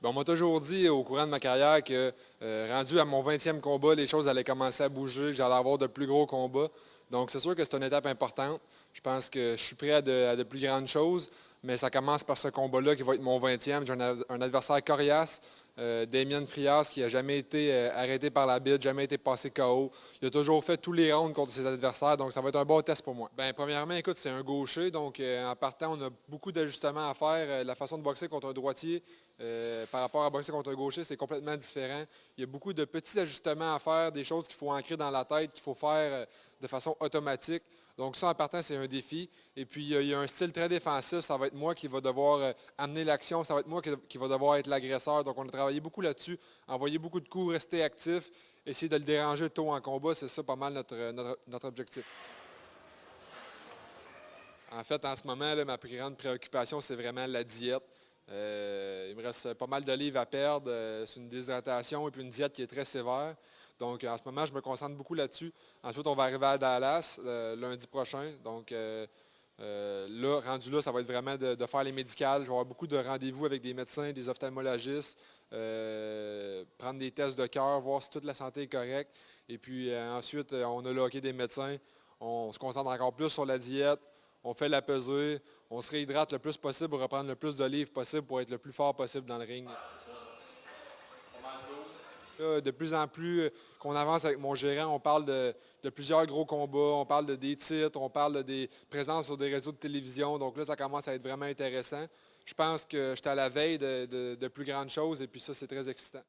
Ben, on m'a toujours dit au courant de ma carrière que rendu à mon 20e combat, les choses allaient commencer à bouger, que j'allais avoir de plus gros combats. Donc c'est sûr que c'est une étape importante. Je pense que je suis prêt à de plus grandes choses, mais ça commence par ce combat-là qui va être mon 20e. J'ai un adversaire coriace, Damien Frias, qui n'a jamais été arrêté par la bite, jamais été passé KO. Il a toujours fait tous les rounds contre ses adversaires, donc ça va être un bon test pour moi. Ben, premièrement, écoute, c'est un gaucher, donc en partant, on a beaucoup d'ajustements à faire. La façon de boxer contre un droitier, par rapport à boxer contre un gaucher, c'est complètement différent. Il y a beaucoup de petits ajustements à faire, des choses qu'il faut ancrer dans la tête, qu'il faut faire de façon automatique. Donc ça, en partant, c'est un défi. Et puis, il y a un style très défensif. Ça va être moi qui va devoir amener l'action. Ça va être moi qui va devoir être l'agresseur. Donc, on a travaillé beaucoup là-dessus, envoyer beaucoup de coups, rester actif, essayer de le déranger tôt en combat. C'est ça pas mal notre objectif. En fait, en ce moment, là, ma plus grande préoccupation, c'est vraiment la diète. Il me reste pas mal de livres à perdre. C'est une déshydratation et puis une diète qui est très sévère. Donc, en ce moment, je me concentre beaucoup là-dessus. Ensuite, on va arriver à Dallas lundi prochain. Donc, là, rendu là, ça va être vraiment de faire les médicales. Je vais avoir beaucoup de rendez-vous avec des médecins, des ophtalmologistes, prendre des tests de cœur, voir si toute la santé est correcte. Et puis, ensuite, on a le hockey des médecins. On se concentre encore plus sur la diète. On fait la pesée, on se réhydrate le plus possible pour reprendre le plus de livres possible pour être le plus fort possible dans le ring. Là, de plus en plus qu'on avance avec mon gérant, on parle de plusieurs gros combats, on parle de des titres, on parle de des présences sur des réseaux de télévision. Donc là, ça commence à être vraiment intéressant. Je pense que j'étais à la veille de plus grandes choses et puis ça, c'est très excitant.